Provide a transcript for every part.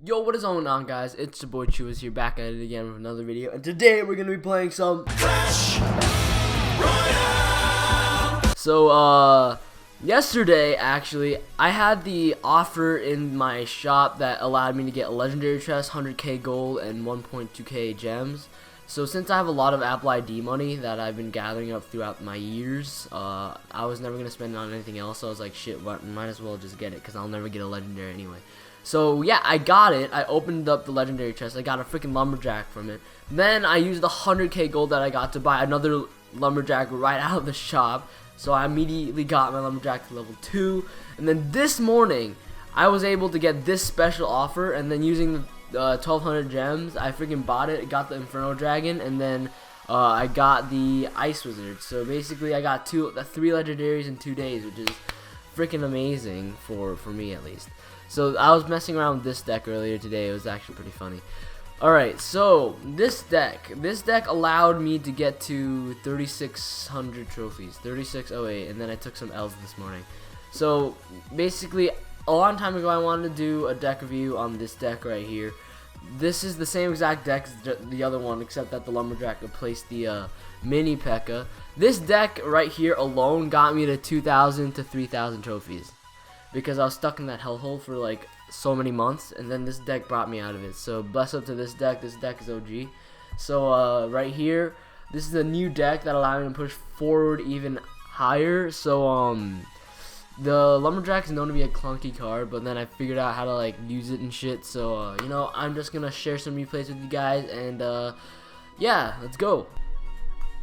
Yo, what is going on, guys? It's your boy Chewis here, back at it again with another video, and today we're gonna be playing some Royale. So, yesterday actually, I had the offer in my shop that allowed me to get a legendary chest, 100k gold, and 1.2k gems. So since I have a lot of Apple ID money that I've been gathering up throughout my years, I was never gonna spend it on anything else. So I was like, shit, might as well just get it, because I'll never get a legendary anyway. So yeah, I got it. I opened up the legendary chest. I got a freaking Lumberjack from it. Then I used the 100k gold that I got to buy another Lumberjack right out of the shop. So I immediately got my Lumberjack to level 2. And then this morning, I was able to get this special offer. And then using the 1200 gems, I freaking bought it. Got the Inferno Dragon. And then I got the Ice Wizard. So basically, I got 3 legendaries in 2 days, which is freaking amazing for me at least. So I was messing around with this deck earlier today. It was actually pretty funny. Alright, so this deck allowed me to get to 3600 trophies, 3608, and then I took some L's this morning. So basically, a long time ago I wanted to do a deck review on this deck right here. This is the same exact deck as the other one, except that the Lumberjack replaced the Mini-Pekka. This deck right here alone got me to 2,000 to 3,000 trophies, because I was stuck in that hellhole for like so many months, and then this deck brought me out of it. So bless up to this deck. This deck is OG. So right here, this is a new deck that allowed me to push forward even higher. So the Lumberjack is known to be a clunky card, but then I figured out how to like use it and shit. So you know, I'm just gonna share some replays with you guys, and yeah, let's go.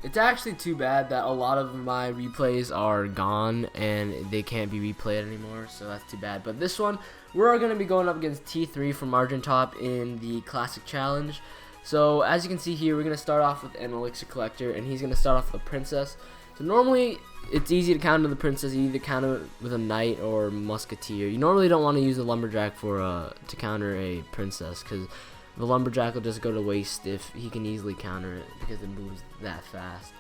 It's actually too bad that a lot of my replays are gone and they can't be replayed anymore, so that's too bad. But this one, we're going to be going up against T3 from Margin Top in the Classic Challenge. So as you can see here, we're going to start off with an Elixir Collector, and he's going to start off with a Princess. So normally, it's easy to counter the Princess. You either counter it with a Knight or Musketeer. You normally don't want to use a Lumberjack to counter a Princess, because the Lumberjack will just go to waste if he can easily counter it, because it moves that fast.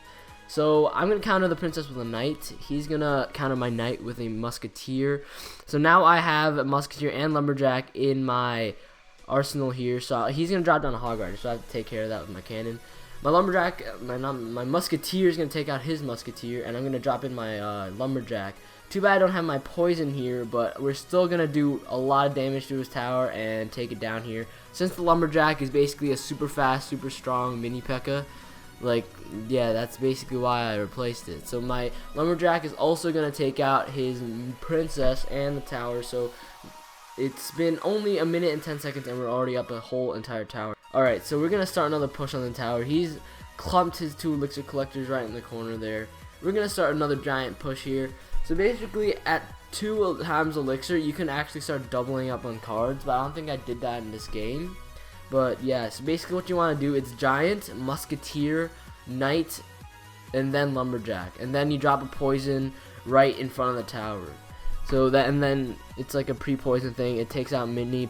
So I'm going to counter the Princess with a Knight. He's going to counter my Knight with a Musketeer. So now I have a Musketeer and Lumberjack in my arsenal here. So he's going to drop down a Hog Rider, so I have to take care of that with my cannon. My Lumberjack, my Musketeer is going to take out his Musketeer, and I'm going to drop in my Lumberjack. Too bad I don't have my poison here, but we're still going to do a lot of damage to his tower and take it down here. Since the Lumberjack is basically a super fast, super strong Mini-Pekka, like, yeah, that's basically why I replaced it. So my Lumberjack is also going to take out his Princess and the tower, so it's been only a minute and 10 seconds and we're already up a whole entire tower. Alright, so we're going to start another push on the tower. He's clumped his 2 Elixir Collectors right in the corner there. We're going to start another giant push here. So basically, at 2 times Elixir, you can actually start doubling up on cards, but I don't think I did that in this game. But yeah, so basically what you want to do is Giant, Musketeer, Knight, and then Lumberjack. And then you drop a poison right in front of the tower. So that, and then it's like a pre-poison thing. It takes out minion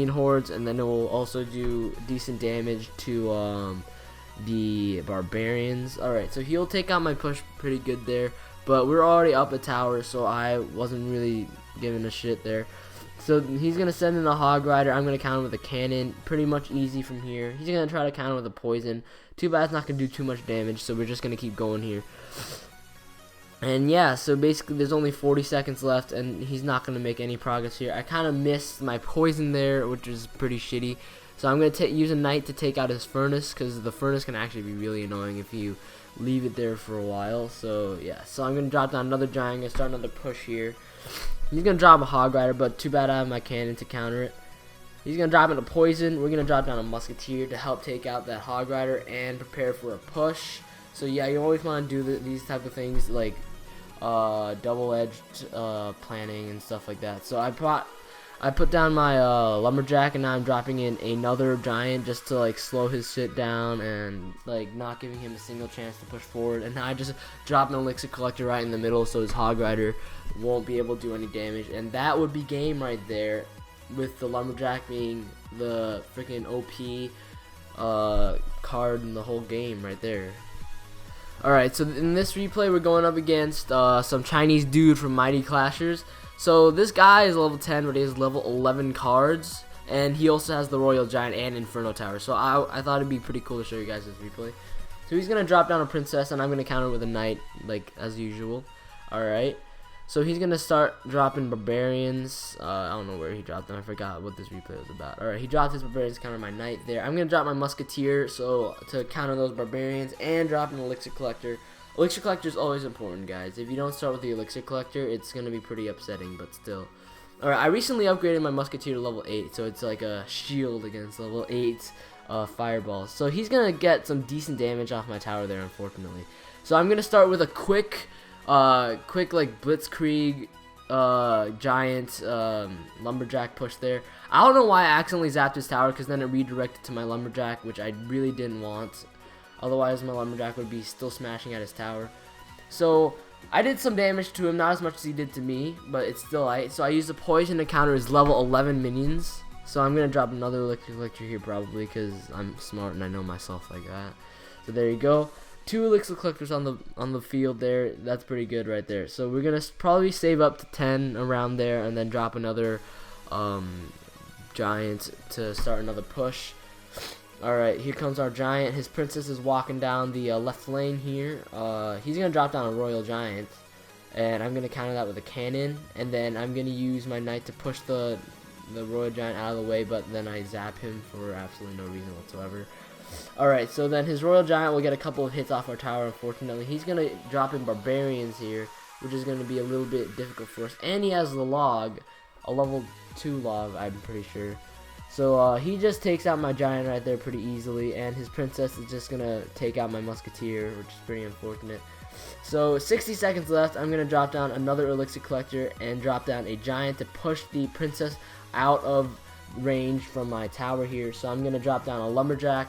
hordes, and then it will also do decent damage to the barbarians. Alright, so he'll take out my push pretty good there. But we're already up a tower, so I wasn't really giving a shit there. So he's going to send in a Hog Rider. I'm going to counter with a cannon. Pretty much easy from here. He's going to try to counter with a poison. Too bad it's not going to do too much damage, so we're just going to keep going here. And yeah, so basically there's only 40 seconds left, and he's not going to make any progress here. I kind of missed my poison there, which is pretty shitty. So I'm going to use a Knight to take out his Furnace, because the Furnace can actually be really annoying if you leave it there for a while. So yeah, so I'm going to drop down another Giant. I'm going to start another push here. He's going to drop a Hog Rider, but too bad I have my cannon to counter it. He's going to drop into poison. We're going to drop down a Musketeer to help take out that Hog Rider and prepare for a push. So yeah, you always want to do these type of things, like double-edged planning and stuff like that. So I put down my Lumberjack, and now I'm dropping in another Giant just to like slow his shit down and like not giving him a single chance to push forward. And now I just drop an Elixir Collector right in the middle, so his Hog Rider won't be able to do any damage. And that would be game right there, with the Lumberjack being the freaking OP card in the whole game right there. Alright, so in this replay we're going up against some Chinese dude from Mighty Clashers. So this guy is level 10, but he has level 11 cards. and he also has the Royal Giant and Inferno Tower. So I thought it'd be pretty cool to show you guys this replay. So he's gonna drop down a princess, and I'm gonna counter with a knight, like as usual. All right. So he's gonna start dropping barbarians. I don't know where he dropped them. I forgot what this replay was about. All right, he dropped his barbarians, counter my knight there. I'm gonna drop my musketeer, so to counter those barbarians, and drop an elixir collector. Elixir collector is always important, guys. If you don't start with the elixir collector, it's gonna be pretty upsetting, but still. All right, I recently upgraded my musketeer to level 8, so it's like a shield against level 8 fireballs. So he's gonna get some decent damage off my tower there, unfortunately. So I'm gonna start with a quick like blitzkrieg giant lumberjack push there. I don't know why I accidentally zapped his tower, because then it redirected to my lumberjack, which I really didn't want. Otherwise my lumberjack would be still smashing at his tower. So I did some damage to him, not as much as he did to me, but it's still light. So I used a poison to counter his level 11 minions. So I'm gonna drop another elixir collector here probably, because I'm smart and I know myself like that. So there you go. 2 elixir collectors on the field there. That's pretty good right there. So we're gonna probably save up to 10 around there, and then drop another giant to start another push. All right, here comes our giant. His princess is walking down the left lane here. He's gonna drop down a royal giant, and I'm gonna counter that with a cannon, and then I'm gonna use my knight to push the royal giant out of the way, but then I zap him for absolutely no reason whatsoever. Alright, so then his royal giant will get a couple of hits off our tower, unfortunately. He's going to drop in barbarians here, which is going to be a little bit difficult for us. And he has the log, a level 2 log, I'm pretty sure. So he just takes out my giant right there pretty easily, and his princess is just going to take out my musketeer, which is pretty unfortunate. So 60 seconds left. I'm going to drop down another elixir collector and drop down a giant to push the princess out of range from my tower here. So I'm gonna drop down a lumberjack.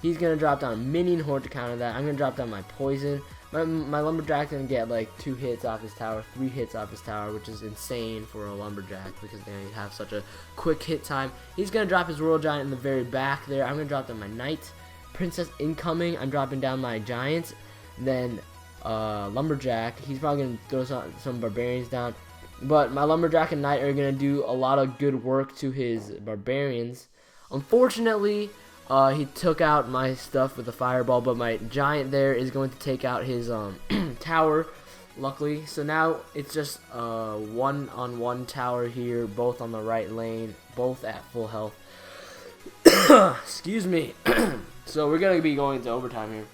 He's gonna drop down a minion horde to counter that. I'm gonna drop down my poison. My lumberjack's gonna get like 2 hits off his tower, 3 hits off his tower, which is insane for a lumberjack because they have such a quick hit time. He's gonna drop his royal giant in the very back there. I'm gonna drop down my knight. Princess incoming. I'm dropping down my giants. Then lumberjack. He's probably gonna throw some barbarians down. But my lumberjack and knight are going to do a lot of good work to his barbarians. Unfortunately, he took out my stuff with the fireball, but my giant there is going to take out his tower, luckily. So now it's just one-on-one tower here, both on the right lane, both at full health. Excuse me. So we're going to be going into overtime here.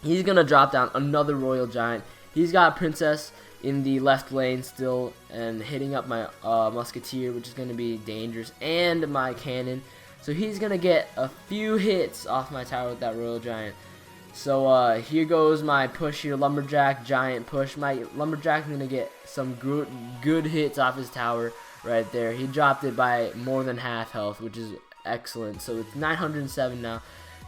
He's going to drop down another royal giant. He's got princess in the left lane still, and hitting up my musketeer, which is going to be dangerous, and my cannon. So he's going to get a few hits off my tower with that royal giant. So here goes my push here, lumberjack, giant push. My lumberjack's going to get some good hits off his tower right there. He dropped it by more than half health, which is excellent. So it's 907 now.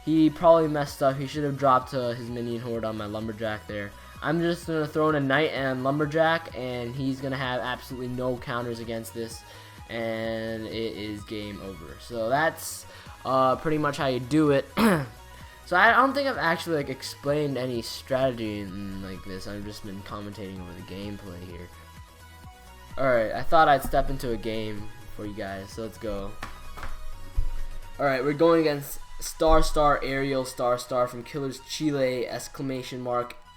He probably messed up. He should have dropped his minion horde on my lumberjack there. I'm just going to throw in a knight and lumberjack, and he's going to have absolutely no counters against this, and it is game over. So that's pretty much how you do it. So I don't think I've actually like explained any strategy like this. I've just been commentating over the gameplay here. Alright, I thought I'd step into a game for you guys, so let's go. Alright, we're going against Star Ariel Star from Killers Chile !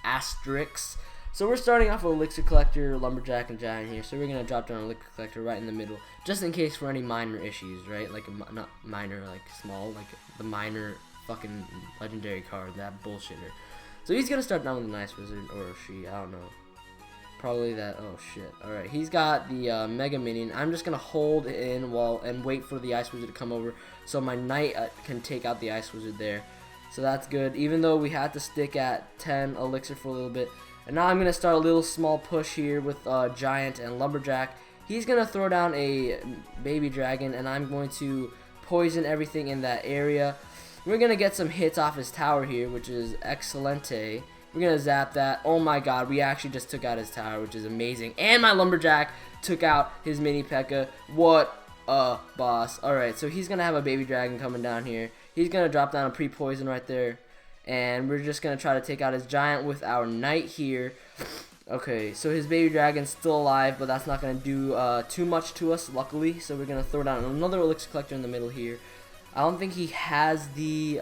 Asterix. So we're starting off with elixir collector, lumberjack, and giant here. So we're gonna drop down elixir collector right in the middle, just in case for any minor issues, right? Like not minor, like small, like the minor fucking legendary card, that bullshitter. So he's gonna start down with an ice wizard, or she, I don't know. Probably that. Oh shit. All right, he's got the mega minion. I'm just gonna hold in and wait for the ice wizard to come over, so my knight can take out the ice wizard there. So that's good, even though we had to stick at 10 elixir for a little bit. And now I'm going to start a little small push here with Giant and Lumberjack. He's going to throw down a baby dragon, and I'm going to poison everything in that area. We're going to get some hits off his tower here, which is excelente. We're going to zap that. Oh my god, we actually just took out his tower, which is amazing. And my Lumberjack took out his Mini-Pekka. What a boss. Alright, so he's going to have a baby dragon coming down here. He's going to drop down a pre-poison right there. And we're just going to try to take out his giant with our knight here. Okay, so his baby dragon's still alive, but that's not going to do too much to us, luckily. So we're going to throw down another elixir collector in the middle here. I don't think he has the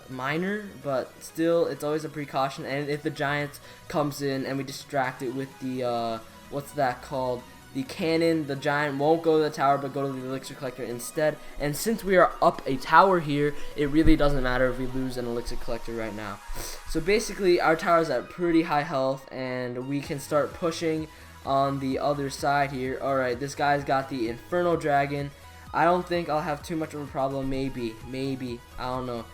miner, but still, it's always a precaution. And if the giant comes in and we distract it with the, what's that called? The cannon, the giant won't go to the tower, but go to the elixir collector instead. And since we are up a tower here, it really doesn't matter if we lose an elixir collector right now. So basically, our tower is at pretty high health, and we can start pushing on the other side here. Alright, this guy's got the Inferno Dragon. I don't think I'll have too much of a problem. Maybe, I don't know.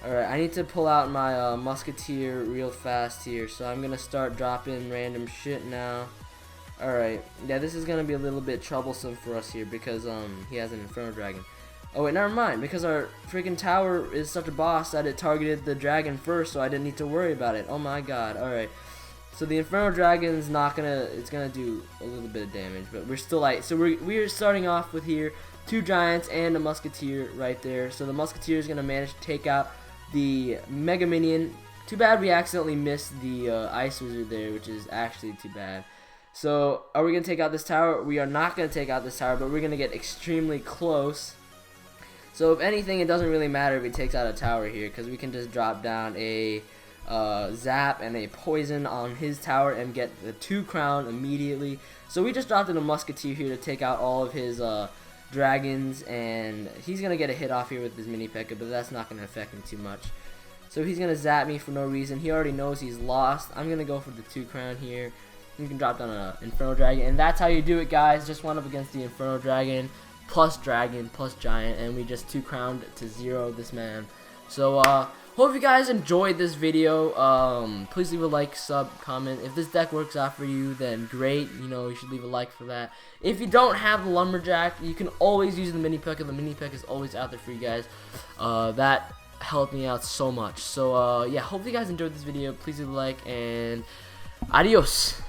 Alright, I need to pull out my musketeer real fast here, so I'm gonna start dropping random shit now. Alright, yeah, this is gonna be a little bit troublesome for us here because he has an Inferno Dragon. Oh wait, never mind, because our freaking tower is such a boss that it targeted the dragon first, so I didn't need to worry about it. Oh my god. Alright, so the Inferno Dragon's not gonna, it's gonna do a little bit of damage, but we're still light. So we're starting off with here 2 giants and a musketeer right there. So the musketeer is gonna manage to take out the mega minion. Too bad we accidentally missed the ice wizard there, which is actually too bad. So, are we going to take out this tower? We are not going to take out this tower, but we're going to get extremely close. So, if anything, it doesn't really matter if he takes out a tower here, because we can just drop down a zap and a poison on his tower and get the 2 crown immediately. So, we just dropped in a musketeer here to take out all of his dragons, and he's going to get a hit off here with his Mini-Pekka, but that's not going to affect him too much. So, he's going to zap me for no reason. He already knows he's lost. I'm going to go for the 2 crown here. You can drop down an Inferno Dragon, and that's how you do it, guys. Just one up against the Inferno Dragon plus giant, and we just 2 crowned to 0 this man. So hope you guys enjoyed this video. Please leave a like, sub, comment. If this deck works out for you, then great. You know, you should leave a like for that. If you don't have the Lumberjack, you can always use the Mini-Pekka. The Mini-Pekka is always out there for you guys. That helped me out so much. So yeah, hope you guys enjoyed this video. Please leave a like, and adios.